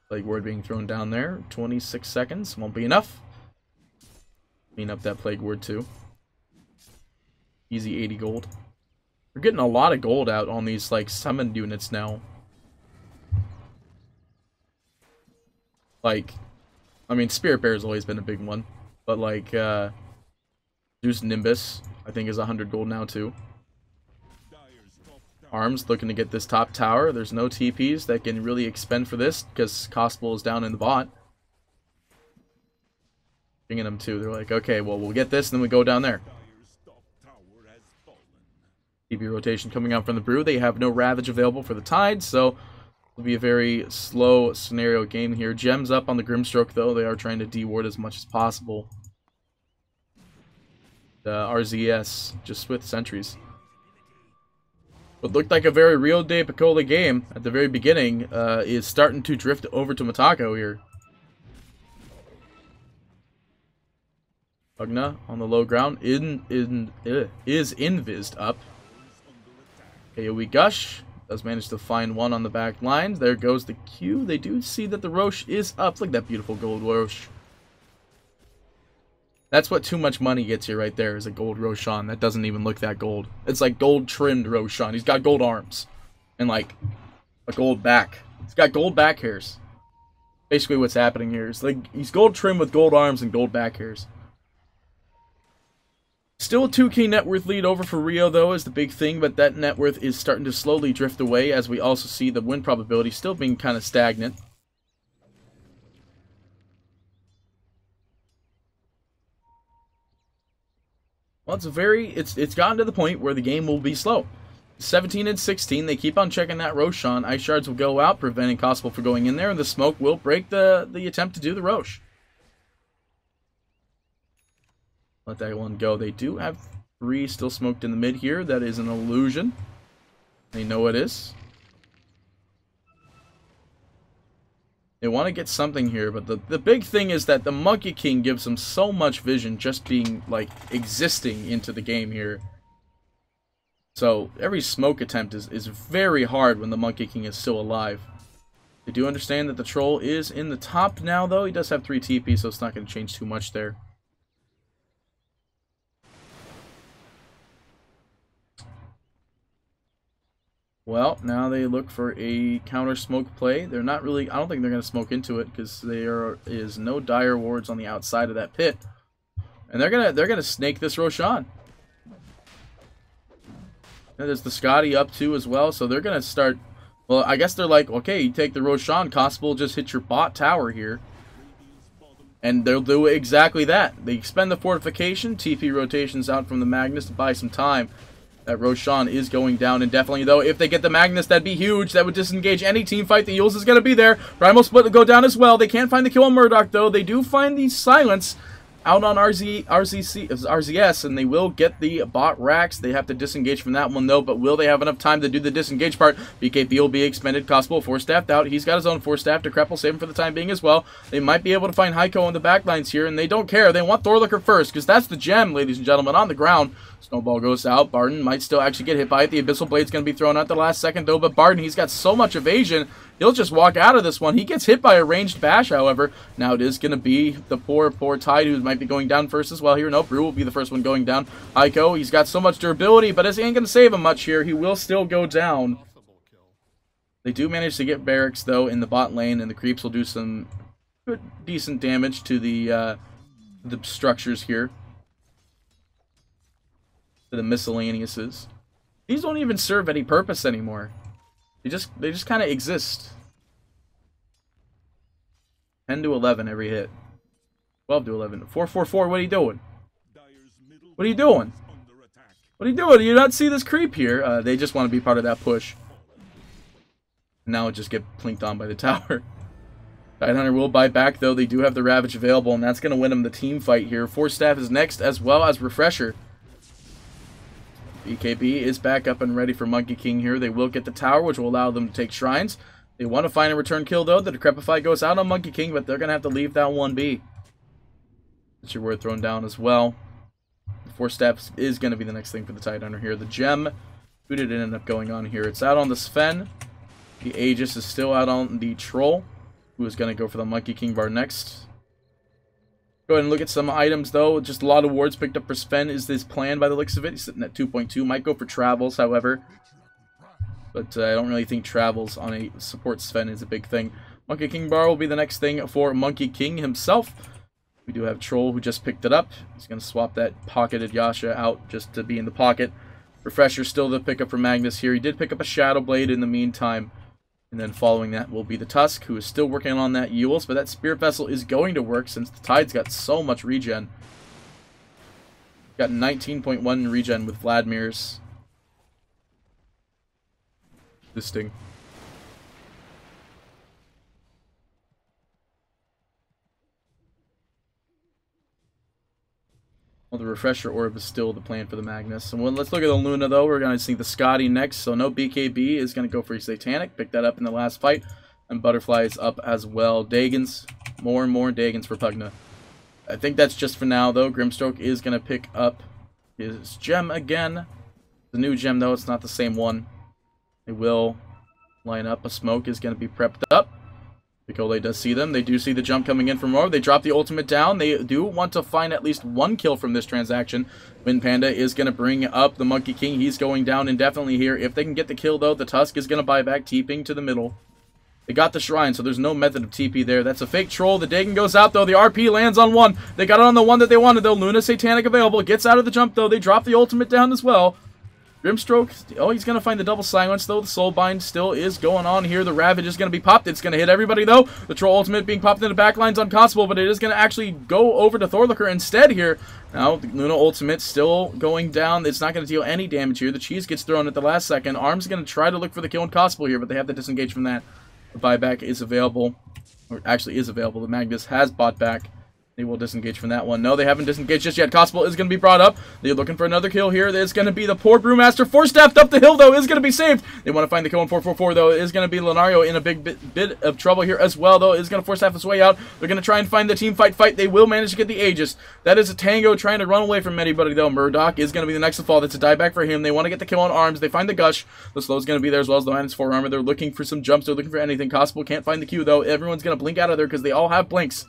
Plague Ward being thrown down there. 26 seconds. Won't be enough. Clean up that Plague Ward, too. Easy 80 gold. We're getting a lot of gold out on these, like, summoned units now. Like, I mean, Spirit Bear has always been a big one. But, like, Zeus Nimbus, I think, is 100 gold now, too. Arms looking to get this top tower. There's no TPs that can really expend for this, because Costable is down in the bot. Bringing them, too. They're like, okay, well, we'll get this, and then we go down there. TP rotation coming out from the Brew. They have no Ravage available for the Tide, so it'll be a very slow scenario game here. Gems up on the Grimstroke, though. They are trying to de-ward as much as possible. RZS, just with sentries. What looked like a very real day picolé game at the very beginning is starting to drift over to Motocare here. Ugna on the low ground is invised up. AoE Gush does manage to find one on the back lines. There goes the Q. They do see that the Roche is up. Look at that beautiful gold Roche. That's what too much money gets you right there, is a gold Roshan. That doesn't even look that gold. It's like gold trimmed Roshan. He's got gold arms. And like a gold back. He's got gold back hairs. Basically what's happening here is like he's gold trimmed with gold arms and gold back hairs. Still a 2k net worth lead over for Rio, though, is the big thing, but that net worth is starting to slowly drift away as we also see the win probability still being kind of stagnant. Well, it's gotten to the point where the game will be slow. 17 and 16, they keep on checking that Roshan. Ice Shards will go out, preventing Costable from going in there, and the smoke will break the attempt to do the Roche. Let that one go. They do have 3 still smoked in the mid here. That is an illusion. They know it is. They want to get something here, but the big thing is that the Monkey King gives them so much vision just being, like, existing into the game here. So, every smoke attempt is very hard when the Monkey King is still alive. They do understand that the Troll is in the top now, though. He does have 3 TP, so it's not going to change too much there. Well, now they look for a counter smoke play. They're not really, I don't think they're going to smoke into it because there is no dire wards on the outside of that pit. And they're gonna snake this Roshan. And there's the Scotty up too as well, so they're gonna start. Well, I guess they're like, okay, you take the Roshan, Costable just hit your bot tower here. And they'll do exactly that. They expend the fortification, TP rotations out from the Magnus to buy some time. That Roshan is going down indefinitely, though. If they get the Magnus, that'd be huge. That would disengage any team fight. The Eels is going to be there. Primal Split will go down as well. They can't find the kill on Murdoch, though. They do find the Silence. out on RZS, and they will get the bot racks. They have to disengage from that one, though, but will they have enough time to do the disengage part? BKB will be expended. Cosmo force-staffed out. He's got his own force-staff to cripple, save him for the time being as well. They might be able to find Heiko on the backlines here, and they don't care. They want Thorlicker first, because that's the gem, ladies and gentlemen, on the ground. Snowball goes out. Barton might still actually get hit by it. The Abyssal Blade's going to be thrown out the last second, though, but Barton, he's got so much evasion, he'll just walk out of this one. He gets hit by a ranged bash, however. Now it is going to be the poor Tide, who might be going down first as well here. Nope, Brew will be the first one going down. Heiko, he's got so much durability, but this ain't going to save him much here. He will still go down. They do manage to get barracks, though, in the bot lane, and the creeps will do some good, decent damage to the structures here. To the miscellaneouses. These don't even serve any purpose anymore. They just kind of exist. 10 to 11 every hit. 12 to 11. 4-4-4, what are you doing? What are you doing? What are you doing? Do you not see this creep here? They just want to be part of that push. Now it just get plinked on by the tower. Tidehunter will buy back, though. They do have the Ravage available, and that's going to win them the team fight here. Force Staff is next, as well as Refresher. BKB is back up and ready for Monkey King here. They will get the tower, which will allow them to take shrines. They want to find a return kill, though. The Decrepify goes out on Monkey King, but they're going to have to leave that one be. That's your word thrown down as well. The Force Staff is going to be the next thing for the Tidehunter here. The Gem, who did it end up going on here? It's out on the Sven. The Aegis is still out on the Troll, who is going to go for the Monkey King bar next. Go ahead and look at some items, though. Just a lot of wards picked up for Sven is this plan by the looks of it. He's sitting at 2.2. Might go for travels, however. But I don't really think travels on a support Sven is a big thing. Monkey King bar will be the next thing for Monkey King himself. We do have Troll, who just picked it up. He's going to swap that pocketed Yasha out just to be in the pocket. Refresher still the pickup for Magnus here. He did pick up a Shadow Blade in the meantime. And then following that will be the Tusk, who is still working on that Yules, but that Spirit Vessel is going to work since the Tide's got so much regen. Got 19.1 regen with Vladimir's. Listing. Well, the Refresher Orb is still the plan for the Magnus. And let's look at the Luna, though. We're going to see the Scotty next. So no BKB is going to go for Satanic. Picked that up in the last fight. And Butterfly is up as well. Dagons. More and more Dagons for Pugna. I think that's just for now, though. Grimstroke is going to pick up his gem again. The new gem, though, it's not the same one. They will line up. A smoke is going to be prepped up. Picolé does see them. They do see the jump coming in from Orb. They drop the ultimate down. They do want to find at least one kill from this transaction. Wind Panda is going to bring up the Monkey King. He's going down indefinitely here. If they can get the kill, though, the Tusk is going to buy back, TPing to the middle. They got the Shrine, so there's no method of TP there. That's a fake troll. The Dagon goes out, though. The RP lands on one. They got it on the one that they wanted, though. Luna Satanic available. Gets out of the jump, though. They drop the ultimate down as well. Grimstroke, oh, he's going to find the double silence, though. The Soulbind still is going on here. The Ravage is going to be popped. It's going to hit everybody, though. The Troll ultimate being popped into backlines unconscionable, but it is going to actually go over to Thorlicker instead here. Now, the Luna ultimate still going down. It's not going to deal any damage here. The Cheese gets thrown at the last second. Arm's going to try to look for the kill unconscionable here, but they have to disengage from that. The buyback is available, or actually is available. The Magnus has bought back. They will disengage from that one. No, they haven't disengaged just yet. Constable is going to be brought up. They're looking for another kill here. It's going to be the poor Brewmaster. Force-staffed up the hill, though, is going to be saved. They want to find the kill on 444, though. It is going to be Lenario in a big bit of trouble here as well, though. It is going to force-staff his way out. They're going to try and find the team fight. They will manage to get the Aegis. That is a Tango trying to run away from anybody, though. Murdoch is going to be the next to fall. That's a dieback for him. They want to get the kill on Arms. They find the Gush. The Slow is going to be there as well as the Minus 4 armor. They're looking for some jumps. They're looking for anything. Constable can't find the Q, though. Everyone's going to blink out of there because they all have blinks.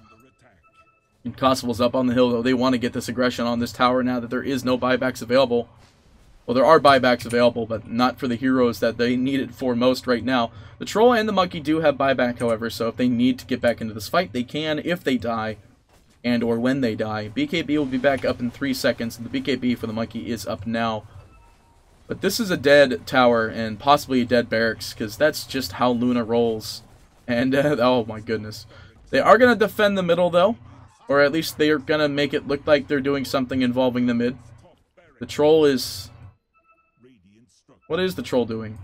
And Constable's up on the hill, though. They want to get this aggression on this tower now that there is no buybacks available. Well, there are buybacks available, but not for the heroes that they need it for most right now. The Troll and the Monkey do have buyback, however, so if they need to get back into this fight, they can if they die, and or when they die. BKB will be back up in 3 seconds, and the BKB for the Monkey is up now. But this is a dead tower, and possibly a dead barracks, because that's just how Luna rolls. And, oh my goodness. They are going to defend the middle, though. Or at least they are going to make it look like they're doing something involving the mid. The Troll is... What is the Troll doing?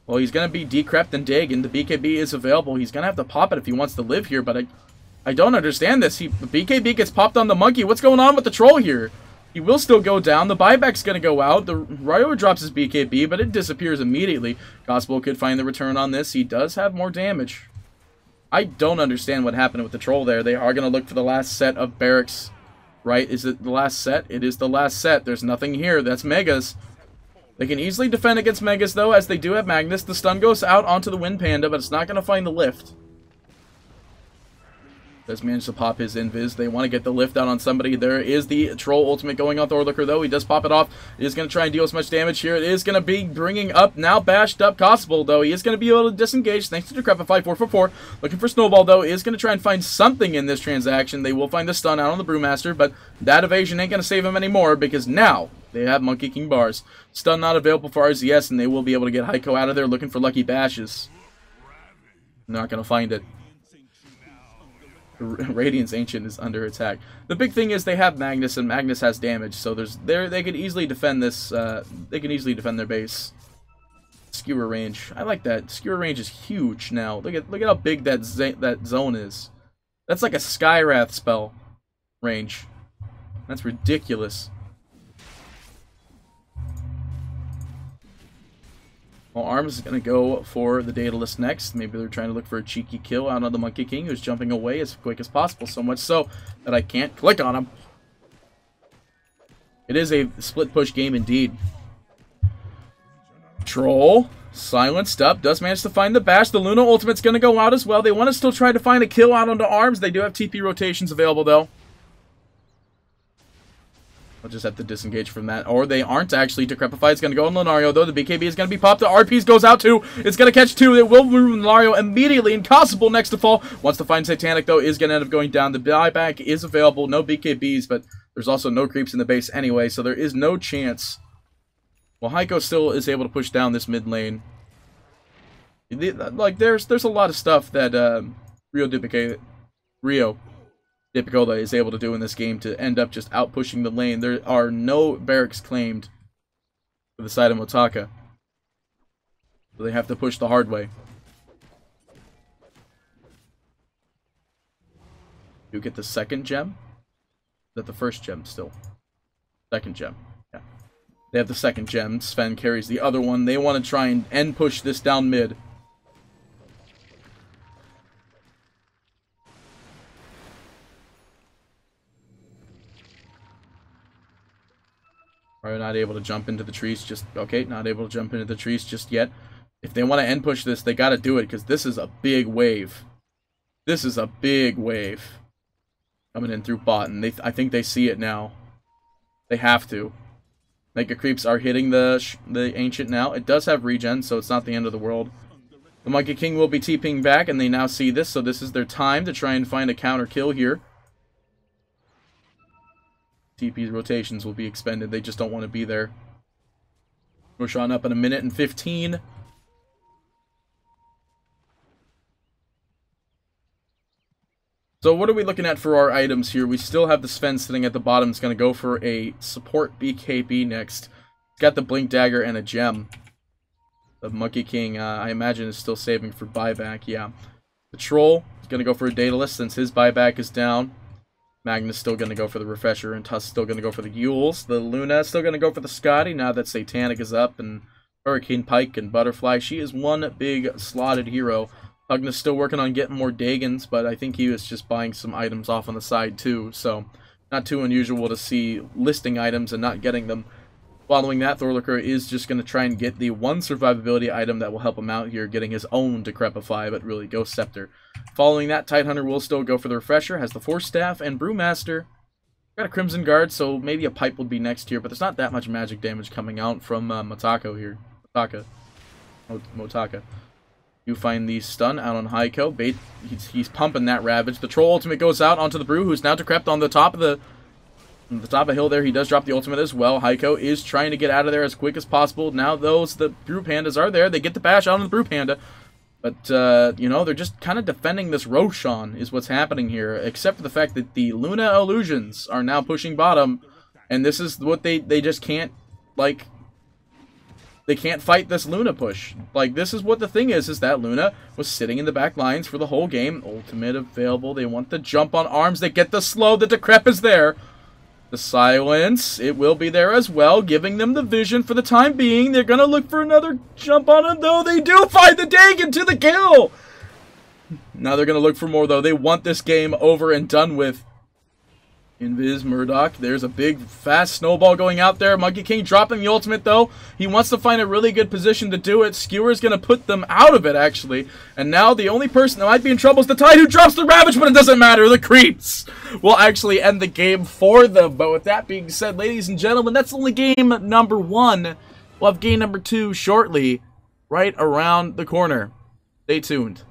Well, he's going to be Decrept and Dagon. The BKB is available. He's going to have to pop it if he wants to live here, but I don't understand this. BKB gets popped on the monkey. What's going on with the troll here? He will still go down. The buyback's going to go out. The Ryo drops his BKB, but it disappears immediately. Gospel could find the return on this. He does have more damage. I don't understand what happened with the troll there. They are going to look for the last set of barracks. Right? Is it the last set? It is the last set. There's nothing here. That's Megas. They can easily defend against Megas, though, as they do have Magnus. The stun goes out onto the Wind Panda, but it's not going to find the lift. Does manage to pop his invis. They want to get the lift out on somebody. There is the troll ultimate going on Thorlicker, though. He does pop it off. He is going to try and deal as much damage here. It is going to be bringing up now bashed up Gospel, though. He is going to be able to disengage thanks to Decrepify 444. Looking for Snowball, though. He is going to try and find something in this transaction. They will find the stun out on the Brewmaster, but that evasion ain't going to save him anymore because now they have Monkey King bars. Stun not available for RZS, and they will be able to get Heiko out of there looking for Lucky Bashes. Not going to find it. Radiance Ancient is under attack. The big thing is they have Magnus, and Magnus has damage, so they could easily defend this. They can easily defend their base. Skewer range, I like that. Skewer range is huge now. Look at how big that zone is. That's like a Skywrath spell range. That's ridiculous. Well, Arms is going to go for the Daedalus next. Maybe they're trying to look for a cheeky kill out on the Monkey King, who's jumping away as quick as possible. So much so that I can't click on him. It is a split push game indeed. Troll, silenced up, does manage to find the bash. The Luna ultimate's going to go out as well. They want to still try to find a kill out onto Arms. They do have TP rotations available, though. I'll just have to disengage from that. Or they aren't actually. Decrepify is going to go on Lunario, though. The BKB is going to be popped. The RPs goes out, too. It's going to catch 2. It will move Lunario immediately. Impossible next to fall. Wants to find Satanic, though, is going to end up going down. The buyback is available. No BKBs, but there's also no creeps in the base anyway, so there is no chance. Well, Heiko still is able to push down this mid lane. Like, there's a lot of stuff that Rio Dipicola is able to do in this game to end up just out-pushing the lane. There are no barracks claimed for the side of Motaka. So they have to push the hard way. You get the second gem? Is that the first gem still? Second gem. Yeah. They have the second gem. Sven carries the other one. They want to try and end push this down mid. Are not able to jump into the trees just... Okay, not able to jump into the trees just yet. If they want to end push this, they got to do it, because this is a big wave. This is a big wave. Coming in through bot, and I think they see it now. They have to. Mega Creeps are hitting the Ancient now. It does have regen, so it's not the end of the world. The Monkey King will be TPing back, and they now see this, so this is their time to try and find a counter kill here. TP's rotations will be expended. They just don't want to be there. Roshan up in 1:15. So what are we looking at for our items here? We still have the Sven sitting at the bottom. It's going to go for a support BKB next. It's got the Blink Dagger and a gem. The Monkey King, I imagine, is still saving for buyback. Yeah. The Troll is going to go for a Daedalus since his buyback is down. Magnus still going to go for the Refresher, and Tusk still going to go for the Yules. The Luna still going to go for the Scotty, now that Satanic is up, and Hurricane Pike and Butterfly. She is one big slotted hero. Hugnus still working on getting more Dagons, but I think he was just buying some items off on the side too, so not too unusual to see listing items and not getting them. Following that, Thorlicker is just going to try and get the one survivability item that will help him out here, getting his own Decrepify, but really Ghost Scepter. Following that, Tidehunter will still go for the Refresher, has the Force Staff, and Brewmaster. Got a Crimson Guard, so maybe a Pipe would be next here, but there's not that much magic damage coming out from Motaka here. Motaka. You find the stun out on Heiko. Bait, he's pumping that Ravage. The Troll ultimate goes out onto the Brew, who's now decrept on the top of the hill there. He does drop the ultimate as well. Heiko is trying to get out of there as quick as possible. Now the Brew Pandas are there. They get the bash out on the Brew Panda. But, you know, they're just kind of defending this Roshan is what's happening here. Except for the fact that the Luna Illusions are now pushing bottom. And this is what they just can't, like... They can't fight this Luna push. Like, this is what the thing is that Luna was sitting in the back lines for the whole game. Ultimate available. They want the jump on arms. They get the slow. The decrep is there. The silence, it will be there as well, giving them the vision for the time being. They're going to look for another jump on him, though. They do find the Dagon to the kill. Now they're going to look for more, though. They want this game over and done with. Invis, Murdoch, there's a big, fast snowball going out there. Monkey King dropping the ultimate, though. He wants to find a really good position to do it. Skewer's going to put them out of it, actually. And now the only person that might be in trouble is the Tide, who drops the Ravage, but it doesn't matter. The Creeps will actually end the game for them. But with that being said, ladies and gentlemen, that's only game number 1. We'll have game number 2 shortly, right around the corner. Stay tuned.